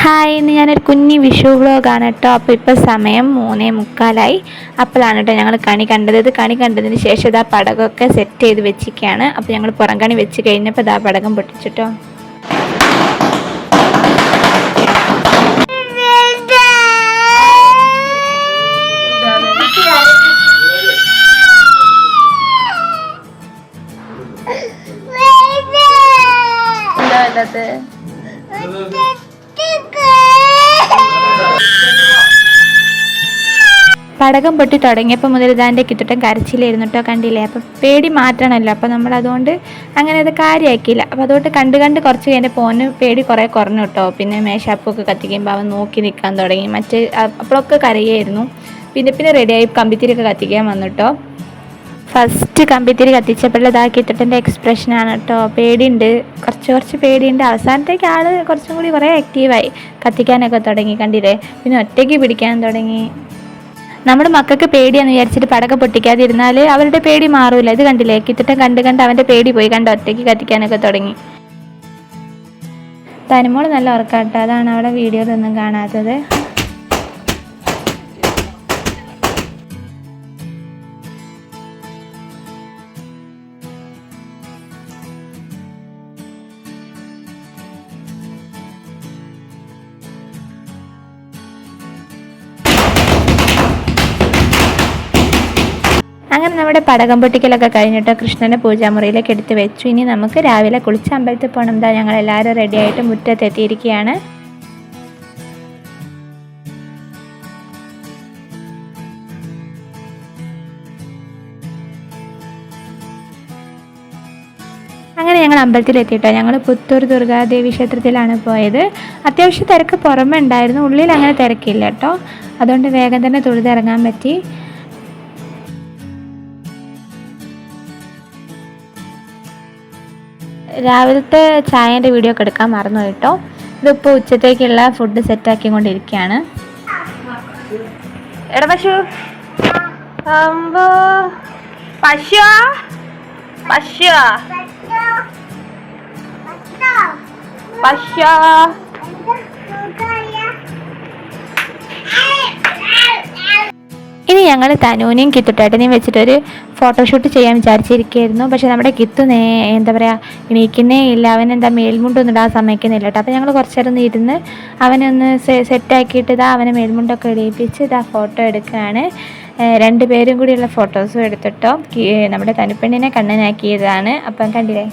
Hi, ഇന്ന് ഞാനൊരു കുഞ്ഞി വിഷു വ്ളോഗാണ് കേട്ടോ. അപ്പോൾ ഇപ്പോൾ സമയം 3:45 അപ്പോഴാണ് കേട്ടോ ഞങ്ങൾ കണി കണ്ടത്. ഇത് കണി കണ്ടതിന് ശേഷം ഇതാ പടകമൊക്കെ സെറ്റ് ചെയ്ത് വെച്ചിരിക്കുകയാണ്. അപ്പോൾ ഞങ്ങൾ പുറം കണി വെച്ച് കഴിഞ്ഞപ്പോൾ ഇതാ പടകം പൊട്ടിച്ചിട്ടോ. പടകം പൊട്ടി തുടങ്ങിയപ്പോൾ മുതൽ ഇതാൻ്റെ കിത്തുട്ടൻ കരച്ചിലായിരുന്നു കേട്ടോ. കണ്ടില്ലേ? അപ്പം പേടി മാറ്റണമല്ലോ. അപ്പോൾ നമ്മളതുകൊണ്ട് അങ്ങനെ അത് കാര്യമാക്കിയില്ല. അപ്പോൾ അതുകൊണ്ട് കണ്ട് കുറച്ച് കഴിഞ്ഞ പോന് പേടി കുറേ കുറഞ്ഞു കേട്ടോ. പിന്നെ മേശാപ്പൊക്കെ കത്തിക്കുമ്പോൾ അവൻ നോക്കി നിൽക്കാൻ തുടങ്ങി. അപ്പോഴൊക്കെ കരയായിരുന്നു. പിന്നെ റെഡിയായി കമ്പിത്തിരിയൊക്കെ കത്തിക്കാൻ വന്നു കേട്ടോ. ഫസ്റ്റ് കമ്പിത്തിരി കത്തിച്ചപ്പോഴതാ കിത്തുട്ടൻ്റെ എക്സ്പ്രഷനാണ് കേട്ടോ. പേടിയുണ്ട്, കുറച്ച് പേടിയുണ്ട്. അവസാനത്തേക്ക് ആൾ കുറച്ചും കൂടി കുറേ ആക്റ്റീവായി, കത്തിക്കാനൊക്കെ തുടങ്ങി. കണ്ടില്ലേ? പിന്നെ ഒറ്റയ്ക്ക് പിടിക്കാൻ തുടങ്ങി. നമ്മുടെ മക്കൾക്ക് പേടിയാന്ന് വിചാരിച്ചിട്ട് പടക്കം പൊട്ടിക്കാതിരുന്നാൽ അവരുടെ പേടി മാറൂല. ഇത് കണ്ടില്ലേ? കിത്തുട്ടൻ കണ്ട് അവൻ്റെ പേടി പോയി, ഒറ്റയ്ക്ക് കത്തിക്കാനൊക്കെ തുടങ്ങി. തനുമോൾ നല്ല ഉറക്കാട്ടോ, അതാണ് അവിടെ വീഡിയോയിലൊന്നും കാണാത്തത്. അങ്ങനെ നമ്മുടെ പടകം പൊട്ടിക്കലൊക്കെ കഴിഞ്ഞിട്ട് കൃഷ്ണനെ പൂജാമുറിയിലേക്ക് എടുത്ത് വെച്ചു. ഇനി നമുക്ക് രാവിലെ കുളിച്ച് അമ്പലത്തിൽ പോകണം. എന്താ ഞങ്ങളെല്ലാവരും റെഡിയായിട്ട് മുറ്റത്തെത്തിയിരിക്കുകയാണ്. അങ്ങനെ ഞങ്ങൾ അമ്പലത്തിലെത്തിയിട്ടോ. ഞങ്ങൾ പുത്തൂർ ദുർഗാദേവി ക്ഷേത്രത്തിലാണ് പോയത്. അത്യാവശ്യം തിരക്ക് പുറമെ ഉണ്ടായിരുന്നു, ഉള്ളിൽ അങ്ങനെ തിരക്കില്ല കേട്ടോ. അതുകൊണ്ട് വേഗം തന്നെ തൊഴുതിറങ്ങാൻ പറ്റി. രാവിലത്തെ ചായേൻ്റെ വീഡിയോ ഒക്കെ എടുക്കാൻ മറന്നു കേട്ടോ. ഇതിപ്പോൾ ഉച്ചത്തേക്കുള്ള ഫുഡ് സെറ്റാക്കിക്കൊണ്ടിരിക്കുകയാണ്. എടാ പശു പശു പശു പശു ഇനി ഞങ്ങൾ തനൂനെയും കിത്തുട്ടേട്ടനെയും വെച്ചിട്ടൊരു ഫോട്ടോഷൂട്ട് ചെയ്യാൻ വിചാരിച്ചിരിക്കുകയായിരുന്നു. പക്ഷെ നമ്മുടെ കിത്തു എന്താ പറയുക, എണീക്കുന്നേ ഇല്ല. അവനെന്താ മേൽമുണ്ടൊന്നും ഇടാൻ സമ്മതിക്കുന്നില്ല കേട്ടോ. അപ്പോൾ ഞങ്ങൾ കുറച്ച് നേരം ഒന്ന് ഇരുന്ന് അവനൊന്ന് സെറ്റാക്കിയിട്ട് ഇതാ അവനെ മേൽമുണ്ടൊക്കെ ഇടിയിപ്പിച്ച് ഇതാ ഫോട്ടോ എടുക്കുകയാണ്. രണ്ടുപേരും കൂടിയുള്ള ഫോട്ടോസും എടുത്തിട്ടോ. നമ്മുടെ തനുപ്പെണ്ണിനെ കണ്ണനാക്കിയതാണ്. അപ്പം കണ്ടില്ലേ?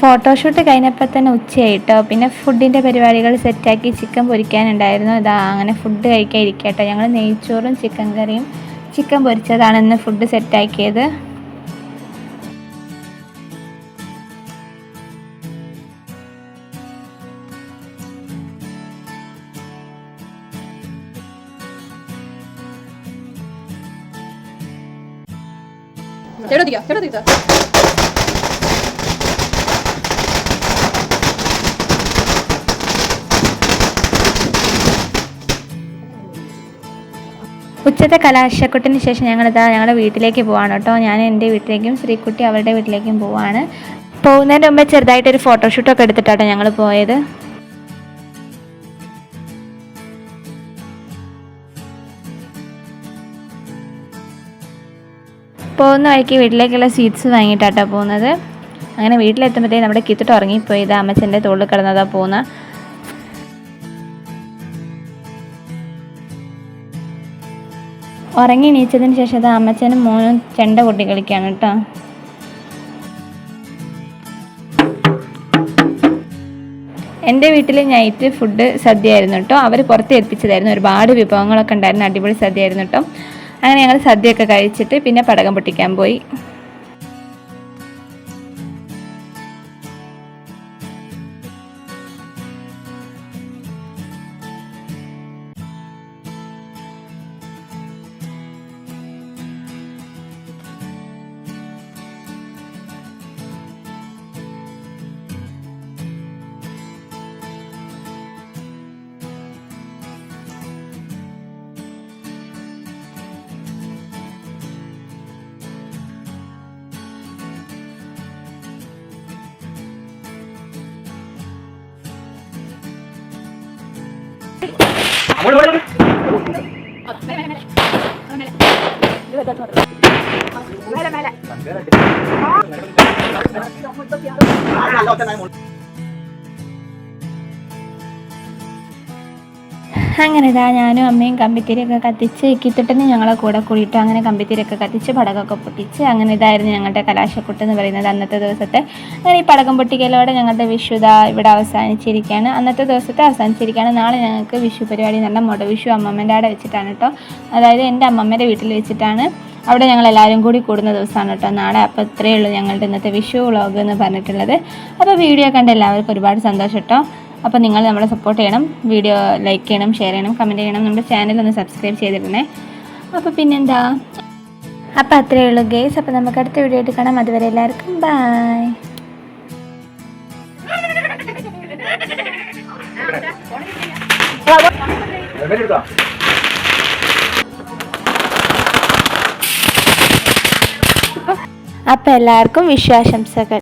ഫോട്ടോഷൂട്ട് കഴിഞ്ഞപ്പോൾ തന്നെ ഉച്ചയായിട്ടോ. പിന്നെ ഫുഡിൻ്റെ പരിപാടികൾ സെറ്റാക്കി. ചിക്കൻ പൊരിക്കാനുണ്ടായിരുന്നു. ഇതാ അങ്ങനെ ഫുഡ് കഴിക്കാൻ ഇരിക്കട്ടോ. ഞങ്ങൾ നെയ്ച്ചോറും ചിക്കൻ കറിയും ചിക്കൻ പൊരിച്ചതാണ് ഇന്ന് ഫുഡ് സെറ്റാക്കിയത്. ഉച്ചത്തെ കലാശക്കൊട്ടിന് ശേഷം ഞങ്ങളുടെ വീട്ടിലേക്ക് പോവാണ് കേട്ടോ. ഞാൻ എൻ്റെ വീട്ടിലേക്കും ശ്രീകുട്ടി അവളുടെ വീട്ടിലേക്കും പോവാണ്. പോകുന്നതിന് മുമ്പേ ചെറുതായിട്ടൊരു ഫോട്ടോഷൂട്ടൊക്കെ എടുത്തിട്ടാട്ടോ ഞങ്ങൾ പോയത്. പോകുന്ന വഴിക്ക് വീട്ടിലേക്കുള്ള സ്വീറ്റ്സ് വാങ്ങിയിട്ടാട്ടോ പോകുന്നത്. അങ്ങനെ വീട്ടിലെത്തുമ്പോഴത്തേക്കും നമ്മുടെ കിത്തിട്ട് ഉറങ്ങിപ്പോയി. ഇത് അമ്മച്ചൻ്റെ തോളിൽ കിടന്നതാ പോകുന്നത്. ഉറങ്ങി എണീച്ചതിന് ശേഷം അത് അമ്മച്ചനും മോനും ചെണ്ട കൊട്ടി കളിക്കുകയാണ് കേട്ടോ. എൻ്റെ വീട്ടിൽ നൈറ്റ് ഫുഡ് സദ്യയായിരുന്നു കേട്ടോ. അവർ പുറത്ത് ഏൽപ്പിച്ചതായിരുന്നു. ഒരുപാട് വിഭവങ്ങളൊക്കെ ഉണ്ടായിരുന്നു. അടിപൊളി സദ്യയായിരുന്നു കേട്ടോ. അങ്ങനെ ഞങ്ങൾ സദ്യയൊക്കെ കഴിച്ചിട്ട് പിന്നെ പടകം പൊട്ടിക്കാൻ പോയി. അങ്ങനെ ഇതാ ഞാനും അമ്മയും കമ്പിത്തിരിയൊക്കെ കത്തിച്ച് കിത്തിട്ടന് ഞങ്ങളെ കൂടെ കൂടിയിട്ട് അങ്ങനെ കമ്പിത്തിരിയൊക്കെ കത്തിച്ച് പടകമൊക്കെ പൊട്ടിച്ച് അങ്ങനെ ഇതായിരുന്നു ഞങ്ങളുടെ കലാശക്കൊട്ട് എന്ന് പറയുന്നത് അന്നത്തെ ദിവസത്തെ. അങ്ങനെ ഈ പടക്കം പൊട്ടിക്കലോടെ ഞങ്ങളുടെ വിഷുത ഇവിടെ അവസാനിച്ചിരിക്കുകയാണ്. അന്നത്തെ ദിവസത്തെ അവസാനിച്ചിരിക്കുകയാണ്. നാളെ ഞങ്ങൾക്ക് വിഷു പരിപാടി എന്ന് പറഞ്ഞാൽ മുടവിഷു അമ്മമ്മേൻ്റെ അവിടെ വെച്ചിട്ടാണ് കേട്ടോ. അതായത് എൻ്റെ അമ്മമ്മേൻ്റെ വീട്ടിൽ വെച്ചിട്ടാണ്. അവിടെ ഞങ്ങൾ എല്ലാവരും കൂടി കൂടുന്ന ദിവസമാണ് കേട്ടോ നാളെ. അപ്പോൾ ഇത്രയേ ഉള്ളൂ ഞങ്ങളുടെ ഇന്നത്തെ വിഷു വ്ളോഗ് എന്ന് പറഞ്ഞിട്ടുള്ളത്. അപ്പോൾ വീഡിയോ കണ്ട് എല്ലാവർക്കും ഒരുപാട് സന്തോഷം കേട്ടോ. അപ്പോൾ നിങ്ങൾ നമ്മളെ സപ്പോർട്ട് ചെയ്യണം, വീഡിയോ ലൈക്ക് ചെയ്യണം, ഷെയർ ചെയ്യണം, കമൻറ്റ് ചെയ്യണം, നമ്മുടെ ചാനലൊന്ന് സബ്സ്ക്രൈബ് ചെയ്തിരുന്നേ. അപ്പോൾ പിന്നെന്താ, അപ്പോൾ അത്രയേ ഉള്ളൂ ഗേസ്. അപ്പോൾ നമുക്ക് അടുത്ത വീഡിയോ ആയിട്ട് കാണാം. അതുവരെ എല്ലാവർക്കും ബൈ. അപ്പോൾ എല്ലാവർക്കും വിഷു ആശംസകൾ.